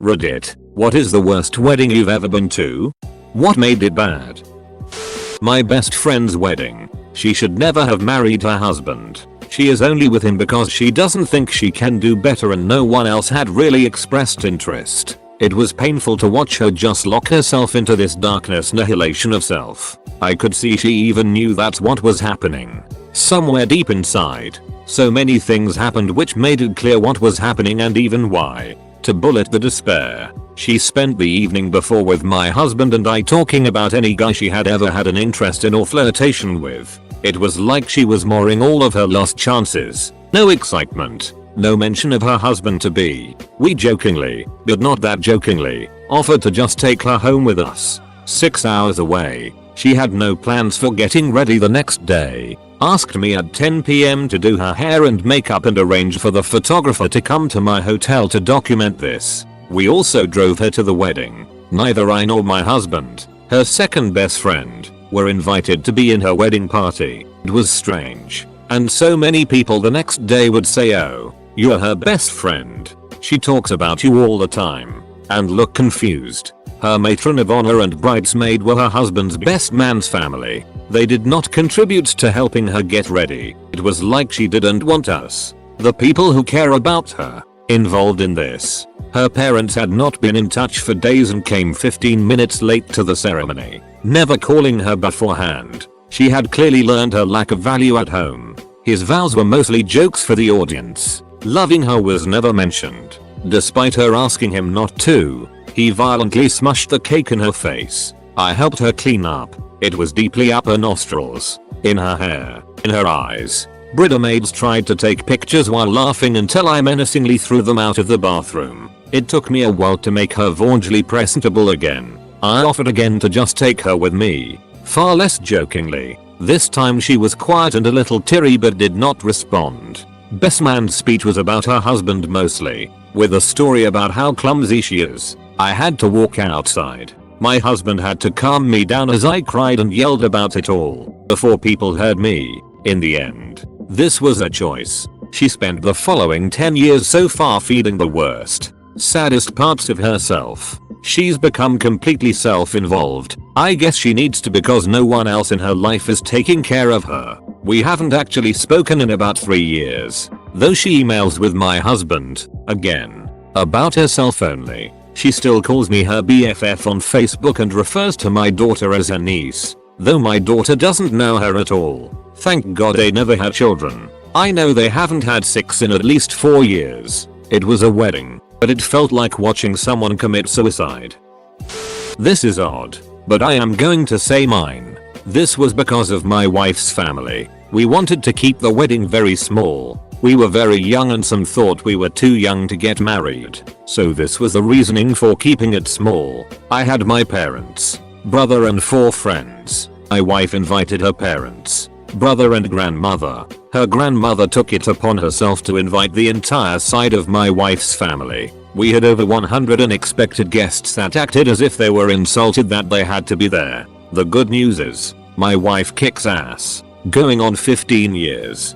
Reddit, what is the worst wedding you've ever been to? What made it bad? My best friend's wedding. She should never have married her husband. She is only with him because she doesn't think she can do better and no one else had really expressed interest. It was painful to watch her just lock herself into this darkness annihilation of self. I could see she even knew that's what was happening. Somewhere deep inside. So many things happened which made it clear what was happening and even why. To bullet the despair, she spent the evening before with my husband and I talking about any guy she had ever had an interest in or flirtation with. It was like she was mourning all of her lost chances. No excitement. No mention of her husband to be. We jokingly, but not that jokingly, offered to just take her home with us. 6 hours away. She had no plans for getting ready the next day. Asked me at 10 PM to do her hair and makeup and arrange for the photographer to come to my hotel to document this. We also drove her to the wedding. Neither I nor my husband, her second best friend, were invited to be in her wedding party. It was strange. And so many people the next day would say, "Oh, you're her best friend. She talks about you all the time," and look confused. Her matron of honor and bridesmaid were her husband's best man's family. They did not contribute to helping her get ready. It was like she didn't want us, the people who care about her, involved in this. Her parents had not been in touch for days and came 15 minutes late to the ceremony, never calling her beforehand. She had clearly learned her lack of value at home. His vows were mostly jokes for the audience. Loving her was never mentioned. Despite her asking him not to, he violently smushed the cake in her face. I helped her clean up. It was deeply up her nostrils, in her hair, in her eyes. Bridesmaids tried to take pictures while laughing until I menacingly threw them out of the bathroom. It took me a while to make her vauntly presentable again. I offered again to just take her with me, far less jokingly. This time she was quiet and a little teary but did not respond. Best man's speech was about her husband mostly, with a story about how clumsy she is. I had to walk outside. My husband had to calm me down as I cried and yelled about it all, before people heard me. In the end, this was a choice. She spent the following 10 years so far feeding the worst, saddest parts of herself. She's become completely self-involved. I guess she needs to because no one else in her life is taking care of her. We haven't actually spoken in about 3 years, though she emails with my husband, again, about herself only. She still calls me her BFF on Facebook and refers to my daughter as her niece, though my daughter doesn't know her at all. Thank God they never had children. I know they haven't had 6 in at least 4 years. It was a wedding, but it felt like watching someone commit suicide. This is odd, but I am going to say mine. This was because of my wife's family. We wanted to keep the wedding very small. We were very young and some thought we were too young to get married. So this was the reasoning for keeping it small. I had my parents, brother and 4 friends. My wife invited her parents, brother and grandmother. Her grandmother took it upon herself to invite the entire side of my wife's family. We had over 100 unexpected guests that acted as if they were insulted that they had to be there. The good news is, my wife kicks ass. Going on 15 years.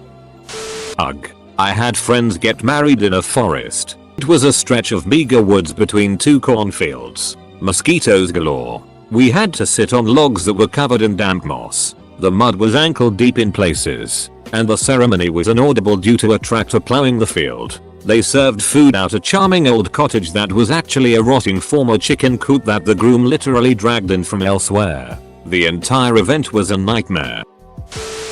Ugh. I had friends get married in a forest. It was a stretch of meager woods between 2 cornfields. Mosquitoes galore. We had to sit on logs that were covered in damp moss. The mud was ankle deep in places, and the ceremony was inaudible due to a tractor plowing the field. They served food out a charming old cottage that was actually a rotting former chicken coop that the groom literally dragged in from elsewhere. The entire event was a nightmare.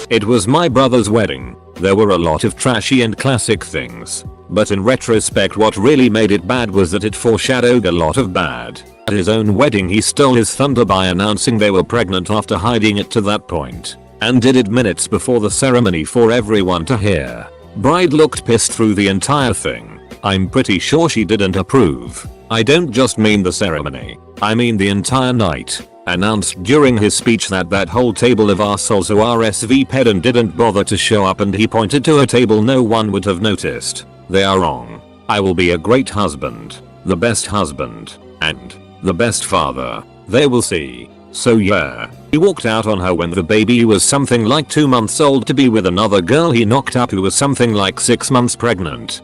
It was my brother's wedding. There were a lot of trashy and classic things, but in retrospect what really made it bad was that it foreshadowed a lot of bad. At his own wedding he stole his thunder by announcing they were pregnant after hiding it to that point, and did it minutes before the ceremony for everyone to hear. Bride looked pissed through the entire thing. I'm pretty sure she didn't approve. I don't just mean the ceremony, I mean the entire night. Announced during his speech that whole table of arseholes who RSVP'd and didn't bother to show up, and he pointed to a table no one would have noticed. They are wrong. I will be a great husband, the best husband, and the best father. They will see. So yeah, he walked out on her when the baby was something like 2 months old to be with another girl he knocked up who was something like 6 months pregnant.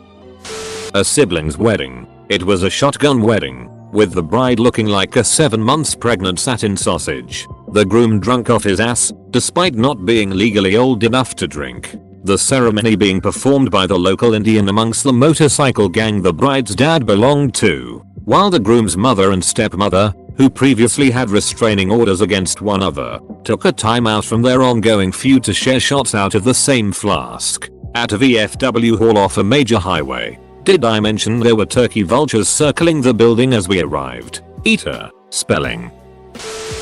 A sibling's wedding. It was a shotgun wedding, with the bride looking like a 7 months pregnant satin sausage. The groom drunk off his ass, despite not being legally old enough to drink. The ceremony being performed by the local Indian amongst the motorcycle gang the bride's dad belonged to, while the groom's mother and stepmother, who previously had restraining orders against one another, took a time out from their ongoing feud to share shots out of the same flask, at a VFW hall off a major highway. Did I mention there were turkey vultures circling the building as we arrived? Eater, spelling.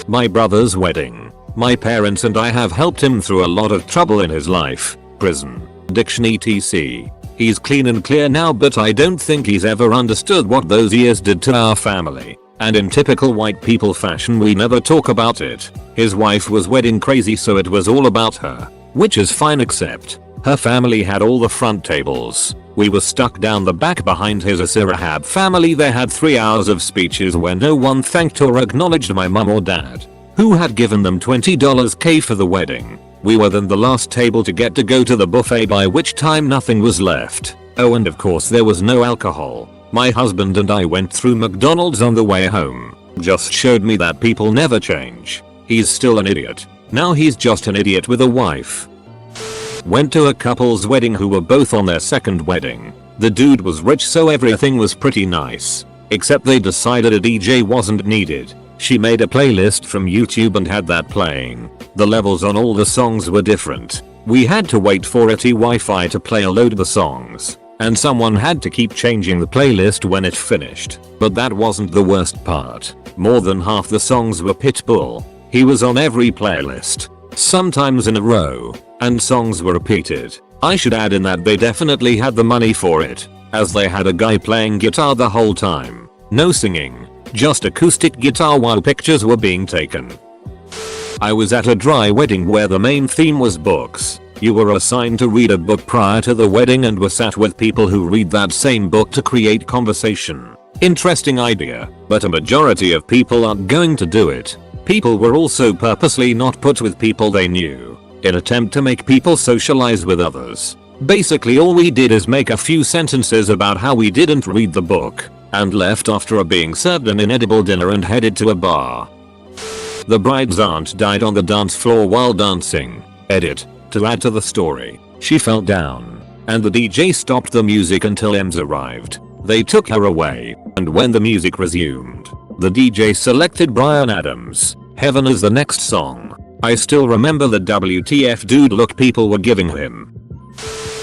My brother's wedding. My parents and I have helped him through a lot of trouble in his life, prison, addiction etc. He's clean and clear now, but I don't think he's ever understood what those years did to our family. And in typical white people fashion, we never talk about it. His wife was wedding crazy, so it was all about her, which is fine, except her family had all the front tables. We were stuck down the back behind his Asirahab family. They had 3 hours of speeches where no one thanked or acknowledged my mum or dad, who had given them $20K for the wedding. We were then the last table to get to go to the buffet, by which time nothing was left. Oh, and of course there was no alcohol. My husband and I went through McDonald's on the way home. Just showed me that people never change. He's still an idiot. Now he's just an idiot with a wife. Went to a couple's wedding who were both on their second wedding. The dude was rich, so everything was pretty nice. Except they decided a DJ wasn't needed. She made a playlist from YouTube and had that playing. The levels on all the songs were different. We had to wait for a Wi-Fi to play a load of the songs, and someone had to keep changing the playlist when it finished. But that wasn't the worst part. More than half the songs were Pitbull. He was on every playlist, sometimes in a row, and songs were repeated. I should add in that they definitely had the money for it, as they had a guy playing guitar the whole time. No singing, just acoustic guitar while pictures were being taken. I was at a dry wedding where the main theme was books. You were assigned to read a book prior to the wedding and were sat with people who read that same book to create conversation. Interesting idea, but a majority of people aren't going to do it. People were also purposely not put with people they knew, in attempt to make people socialize with others. Basically all we did is make a few sentences about how we didn't read the book, and left after being served an inedible dinner and headed to a bar. The bride's aunt died on the dance floor while dancing. Edit. To add to the story, she fell down, and the DJ stopped the music until EMS arrived. They took her away, and when the music resumed, the DJ selected Bryan Adams' Heaven as the next song. I still remember the WTF dude look people were giving him.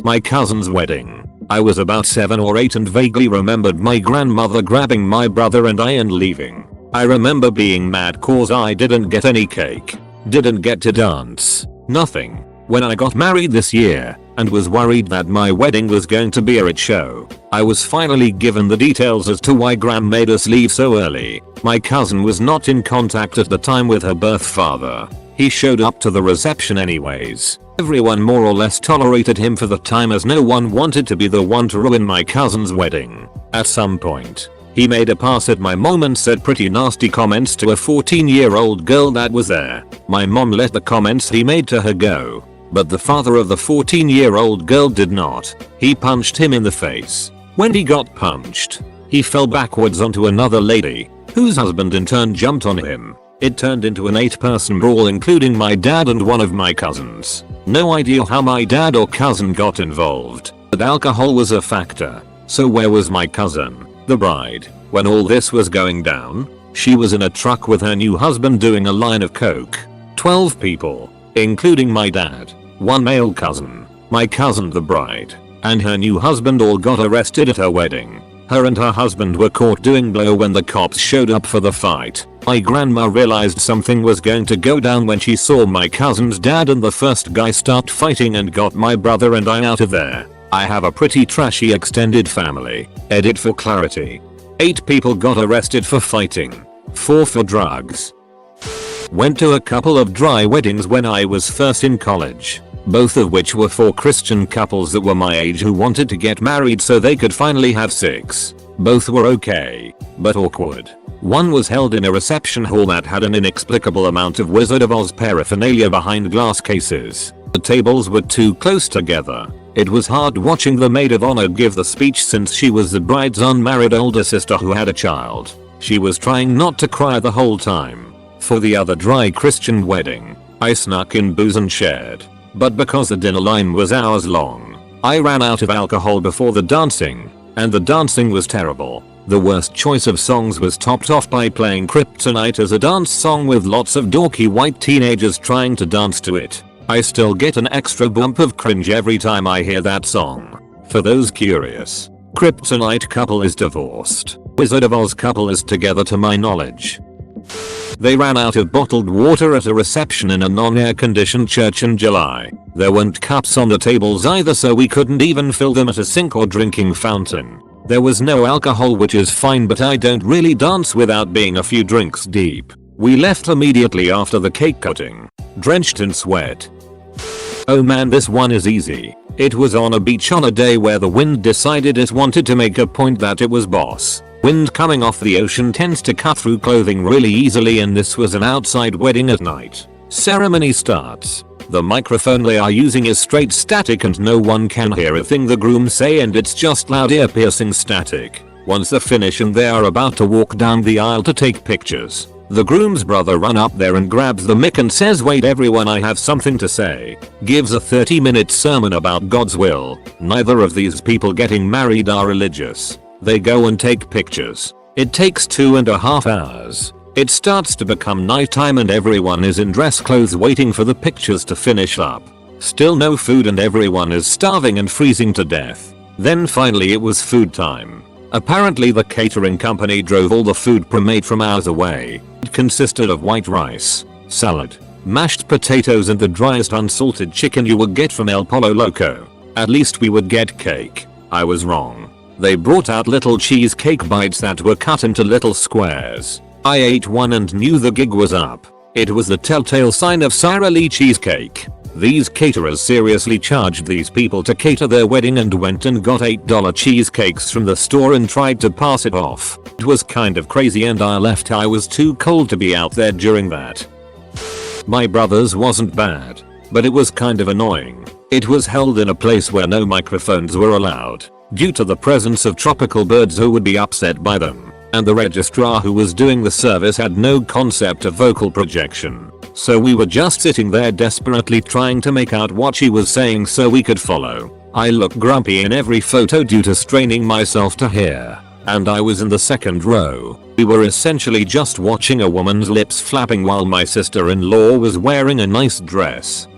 My cousin's wedding. I was about 7 or 8 and vaguely remembered my grandmother grabbing my brother and I and leaving. I remember being mad cause I didn't get any cake, didn't get to dance, nothing. When I got married this year, and was worried that my wedding was going to be a shit show, I was finally given the details as to why Gram made us leave so early. My cousin was not in contact at the time with her birth father. He showed up to the reception anyways. Everyone more or less tolerated him for the time as no one wanted to be the one to ruin my cousin's wedding. At some point, he made a pass at my mom and said pretty nasty comments to a 14-year-old girl that was there. My mom let the comments he made to her go, but the father of the 14-year-old girl did not. He punched him in the face. When he got punched, he fell backwards onto another lady, whose husband in turn jumped on him. It turned into an 8-person brawl including my dad and one of my cousins. No idea how my dad or cousin got involved, but alcohol was a factor. So where was my cousin, the bride, when all this was going down? She was in a truck with her new husband doing a line of coke. 12 people, including my dad, one male cousin, my cousin the bride, and her new husband all got arrested at her wedding. Her and her husband were caught doing blow when the cops showed up for the fight. My grandma realized something was going to go down when she saw my cousin's dad and the first guy start fighting and got my brother and I out of there. I have a pretty trashy extended family. Edit for clarity. 8 people got arrested for fighting. 4 for drugs. Went to a couple of dry weddings when I was first in college, both of which were for Christian couples that were my age who wanted to get married so they could finally have sex. Both were okay, but awkward. One was held in a reception hall that had an inexplicable amount of Wizard of Oz paraphernalia behind glass cases. The tables were too close together. It was hard watching the maid of honor give the speech since she was the bride's unmarried older sister who had a child. She was trying not to cry the whole time. For the other dry Christian wedding, I snuck in booze and shared. But because the dinner line was hours long, I ran out of alcohol before the dancing, and the dancing was terrible. The worst choice of songs was topped off by playing Kryptonite as a dance song with lots of dorky white teenagers trying to dance to it. I still get an extra bump of cringe every time I hear that song. For those curious, Kryptonite couple is divorced. Wizard of Oz couple is together to my knowledge. They ran out of bottled water at a reception in a non-air conditioned church in July. There weren't cups on the tables either, so we couldn't even fill them at a sink or drinking fountain. There was no alcohol, which is fine, but I don't really dance without being a few drinks deep. We left immediately after the cake cutting, drenched in sweat. Oh man, this one is easy. It was on a beach on a day where the wind decided it wanted to make a point that it was boss. Wind coming off the ocean tends to cut through clothing really easily, and this was an outside wedding at night. Ceremony starts. The microphone they are using is straight static and no one can hear a thing the grooms say, and it's just loud ear-piercing static. Once the finish and they are about to walk down the aisle to take pictures, the groom's brother run up there and grabs the mic and says, "Wait everyone, I have something to say." Gives a 30-minute sermon about God's will. Neither of these people getting married are religious. They go and take pictures. It takes 2.5 hours. It starts to become nighttime and everyone is in dress clothes waiting for the pictures to finish up. Still no food and everyone is starving and freezing to death. Then finally it was food time. Apparently the catering company drove all the food pre-made from hours away. It consisted of white rice, salad, mashed potatoes and the driest unsalted chicken you would get from El Pollo Loco. At least we would get cake. I was wrong. They brought out little cheesecake bites that were cut into little squares. I ate one and knew the gig was up. It was the telltale sign of Sara Lee cheesecake. These caterers seriously charged these people to cater their wedding and went and got $8 cheesecakes from the store and tried to pass it off. It was kind of crazy and I left. I was too cold to be out there during that. My brother's wasn't bad, but it was kind of annoying. It was held in a place where no microphones were allowed, due to the presence of tropical birds who would be upset by them, and the registrar who was doing the service had no concept of vocal projection. So we were just sitting there desperately trying to make out what she was saying so we could follow. I look grumpy in every photo due to straining myself to hear, and I was in the second row. We were essentially just watching a woman's lips flapping while my sister-in-law was wearing a nice dress.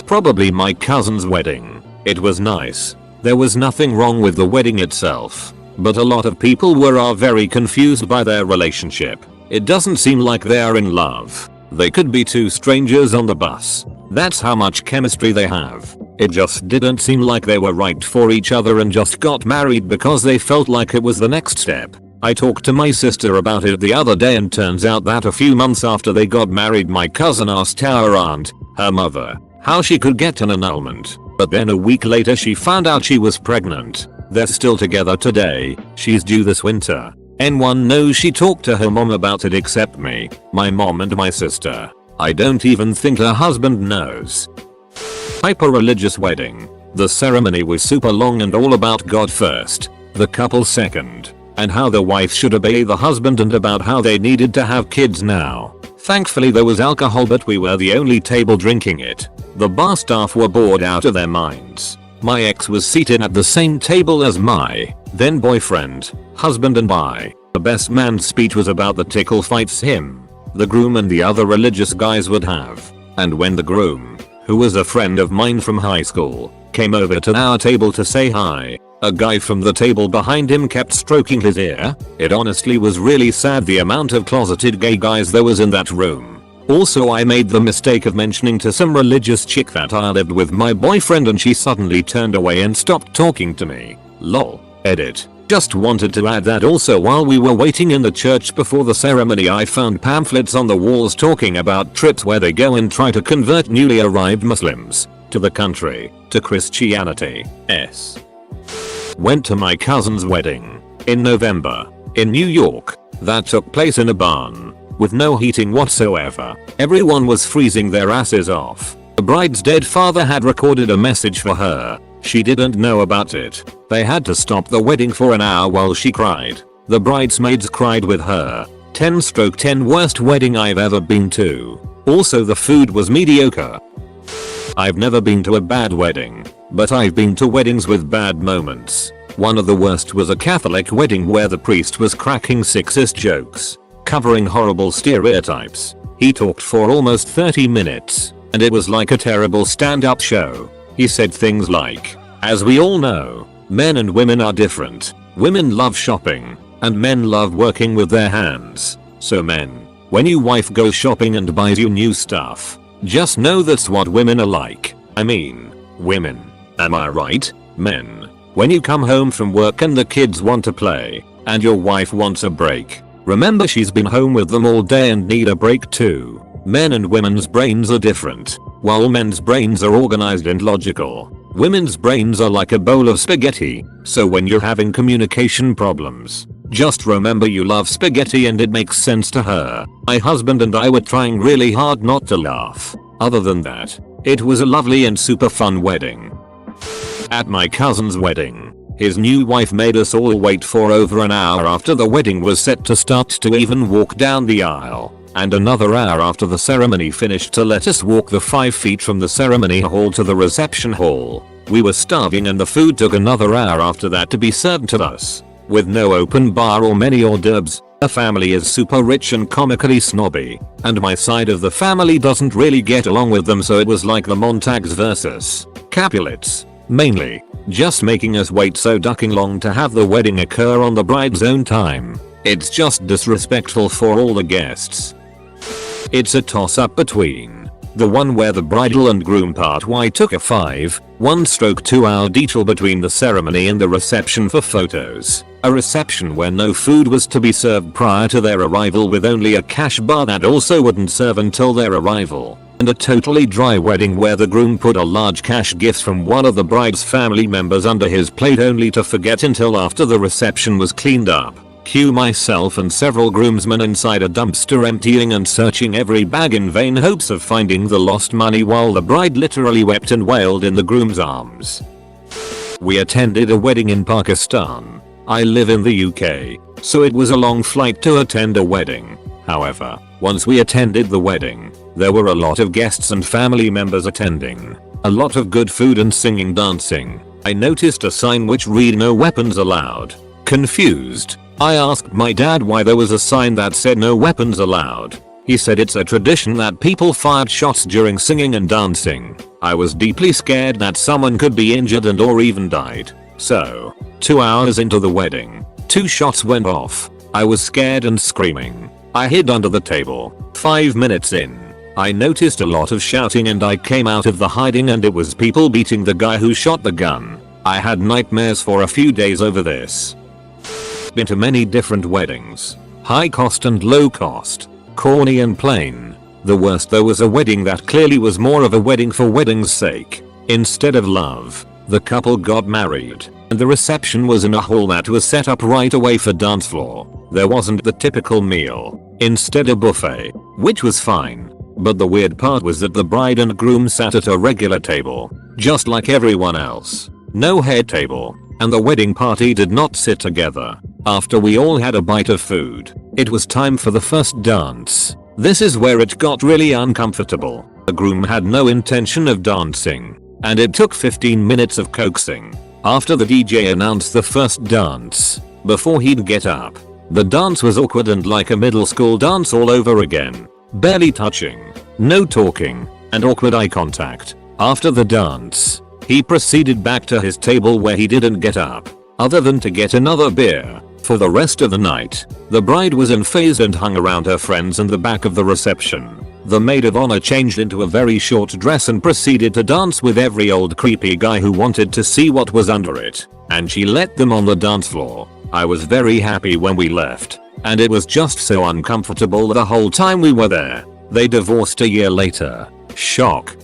Probably my cousin's wedding. It was nice. There was nothing wrong with the wedding itself, but a lot of people are very confused by their relationship. It doesn't seem like they are in love. They could be two strangers on the bus. That's how much chemistry they have. It just didn't seem like they were right for each other and just got married because they felt like it was the next step. I talked to my sister about it the other day and turns out that a few months after they got married my cousin asked our aunt, her mother, how she could get an annulment. But then a week later she found out she was pregnant. They're still together today. She's due this winter. Anyone knows she talked to her mom about it except me, my mom and my sister. I don't even think her husband knows. Hyper-religious wedding. The ceremony was super long and all about God first, the couple second, and how the wife should obey the husband and about how they needed to have kids now. Thankfully there was alcohol but we were the only table drinking it. The bar staff were bored out of their minds. My ex was seated at the same table as my then boyfriend, husband and I. The best man's speech was about the tickle fights him, the groom and the other religious guys would have. And when the groom, who was a friend of mine from high school, came over to our table to say hi, a guy from the table behind him kept stroking his ear. It honestly was really sad the amount of closeted gay guys there was in that room. Also I made the mistake of mentioning to some religious chick that I lived with my boyfriend and she suddenly turned away and stopped talking to me. Lol. Edit. Just wanted to add that also while we were waiting in the church before the ceremony I found pamphlets on the walls talking about trips where they go and try to convert newly arrived Muslims to the country, to Christianity. Went to my cousin's wedding in November in New York. That took place in a barn with no heating whatsoever. Everyone was freezing their asses off. The bride's dead father had recorded a message for her, She didn't know about it. They had to stop the wedding for an hour while she cried. The bridesmaids cried with her. 10/10 worst wedding I've ever been to. Also the food was mediocre. I've never been to a bad wedding, but I've been to weddings with bad moments. One of the worst was a Catholic wedding where the priest was cracking sexist jokes, covering horrible stereotypes. He talked for almost 30 minutes, and it was like a terrible stand-up show. He said things like, "As we all know, men and women are different. Women love shopping, and men love working with their hands. So men, when your wife goes shopping and buys you new stuff, just know that's what women are like. I mean, women. Am I right? Men. When you come home from work and the kids want to play, and your wife wants a break, remember she's been home with them all day and need a break too. Men and women's brains are different. While men's brains are organized and logical, women's brains are like a bowl of spaghetti. So when you're having communication problems, just remember you love spaghetti and it makes sense to her." My husband and I were trying really hard not to laugh. Other than that, it was a lovely and super fun wedding. At my cousin's wedding, his new wife made us all wait for over an hour after the wedding was set to start to even walk down the aisle, and another hour after the ceremony finished to let us walk the 5 feet from the ceremony hall to the reception hall. We were starving and the food took another hour after that to be served to us. With no open bar or many hors d'oeuvres, the family is super rich and comically snobby, and my side of the family doesn't really get along with them, so it was like the Montags versus Capulets. Mainly, just making us wait so ducking long to have the wedding occur on the bride's own time. It's just disrespectful for all the guests. It's a toss-up between the one where the bridal and groom part Y took a 1/2 hour detour between the ceremony and the reception for photos, a reception where no food was to be served prior to their arrival with only a cash bar that also wouldn't serve until their arrival, and a totally dry wedding where the groom put a large cash gift from one of the bride's family members under his plate only to forget until after the reception was cleaned up. Cue myself and several groomsmen inside a dumpster emptying and searching every bag in vain hopes of finding the lost money while the bride literally wept and wailed in the groom's arms. We attended a wedding in Pakistan. I live in the UK, so it was a long flight to attend a wedding. However, once we attended the wedding, there were a lot of guests and family members attending. A lot of good food and singing dancing. I noticed a sign which read "No weapons allowed." Confused, I asked my dad why there was a sign that said "No weapons allowed." He said it's a tradition that people fired shots during singing and dancing. I was deeply scared that someone could be injured and or even died. So, 2 hours into the wedding, 2 shots went off. I was scared and screaming. I hid under the table. 5 minutes in, I noticed a lot of shouting and I came out of the hiding and it was people beating the guy who shot the gun. I had nightmares for a few days over this. Been to many different weddings. High cost and low cost. Corny and plain. The worst though was a wedding that clearly was more of a wedding for wedding's sake. Instead of love, the couple got married, and the reception was in a hall that was set up right away for dance floor. There wasn't the typical meal, instead a buffet, which was fine. But the weird part was that the bride and groom sat at a regular table, just like everyone else. No head table, and the wedding party did not sit together. After we all had a bite of food, it was time for the first dance. This is where it got really uncomfortable. The groom had no intention of dancing, and it took 15 minutes of coaxing. After the DJ announced the first dance, before he'd get up, the dance was awkward and like a middle school dance all over again. Barely touching, no talking, and awkward eye contact. After the dance, he proceeded back to his table where he didn't get up, other than to get another beer. For the rest of the night, the bride was unfazed and hung around her friends in the back of the reception. The maid of honor changed into a very short dress and proceeded to dance with every old creepy guy who wanted to see what was under it, and she let them on the dance floor. I was very happy when we left, and it was just so uncomfortable the whole time we were there. They divorced a year later. Shock.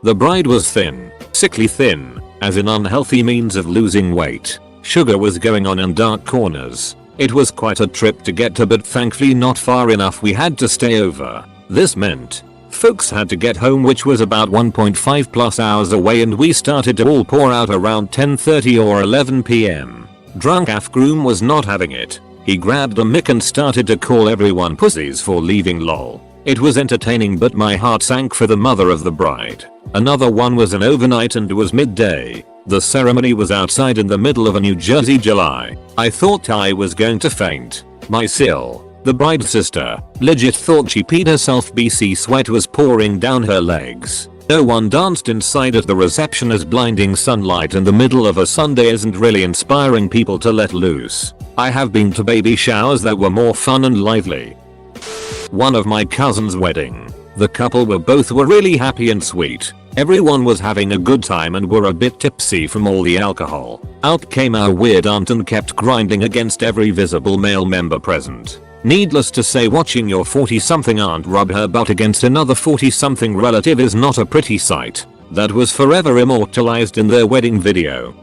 The bride was thin, sickly thin, as in unhealthy means of losing weight. Sugar was going on in dark corners. It was quite a trip to get to, but thankfully not far enough we had to stay over. This meant folks had to get home, which was about 1.5 plus hours away, and we started to all pour out around 10:30 or 11 PM. Drunk AF groom was not having it. He grabbed a mic and started to call everyone pussies for leaving lol. It was entertaining, but my heart sank for the mother of the bride. Another one was an overnight and was midday. The ceremony was outside in the middle of a New Jersey July. I thought I was going to faint. My Sil, the bride's sister, legit thought she peed herself. BC sweat was pouring down her legs. No one danced inside at the reception, as blinding sunlight in the middle of a Sunday isn't really inspiring people to let loose. I have been to baby showers that were more fun and lively. One of my cousin's wedding. The couple were really happy and sweet. Everyone was having a good time and were a bit tipsy from all the alcohol. Out came our weird aunt and kept grinding against every visible male member present. Needless to say, watching your 40-something aunt rub her butt against another 40-something relative is not a pretty sight. That was forever immortalized in their wedding video.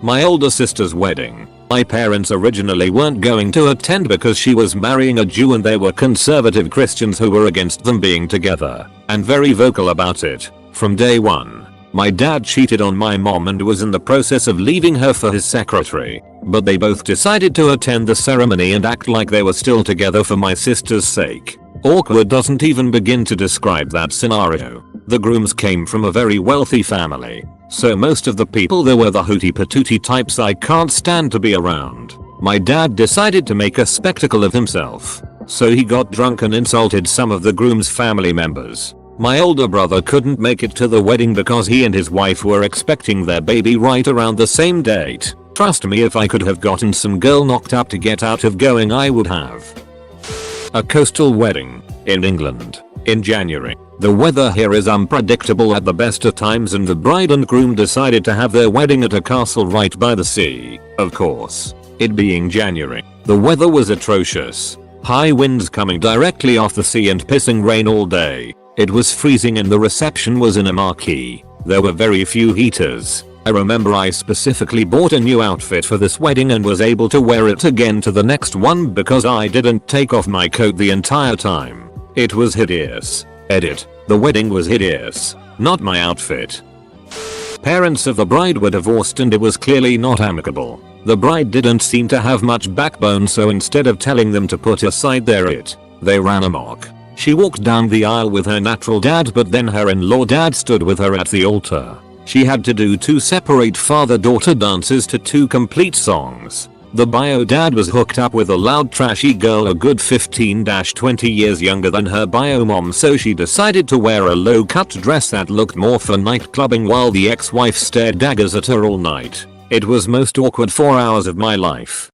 My older sister's wedding. My parents originally weren't going to attend because she was marrying a Jew and they were conservative Christians who were against them being together, and very vocal about it. From day one, my dad cheated on my mom and was in the process of leaving her for his secretary, but they both decided to attend the ceremony and act like they were still together for my sister's sake. Awkward doesn't even begin to describe that scenario. The grooms came from a very wealthy family, so most of the people there were the hooty patooty types I can't stand to be around. My dad decided to make a spectacle of himself, so he got drunk and insulted some of the groom's family members. My older brother couldn't make it to the wedding because he and his wife were expecting their baby right around the same date. Trust me, if I could have gotten some girl knocked up to get out of going, I would have. A coastal wedding in England in January. The weather here is unpredictable at the best of times, and the bride and groom decided to have their wedding at a castle right by the sea. Of course, it being January, the weather was atrocious. High winds coming directly off the sea and pissing rain all day. It was freezing and the reception was in a marquee. There were very few heaters. I remember I specifically bought a new outfit for this wedding and was able to wear it again to the next one because I didn't take off my coat the entire time. It was hideous. Edit. The wedding was hideous, not my outfit. Parents of the bride were divorced and it was clearly not amicable. The bride didn't seem to have much backbone, so instead of telling them to put aside their it, they ran amok. She walked down the aisle with her natural dad, but then her in-law dad stood with her at the altar. She had to do 2 separate father-daughter dances to 2 complete songs. The bio dad was hooked up with a loud trashy girl a good 15-20 years younger than her bio mom, so she decided to wear a low-cut dress that looked more for night clubbing while the ex-wife stared daggers at her all night. It was most awkward 4 hours of my life.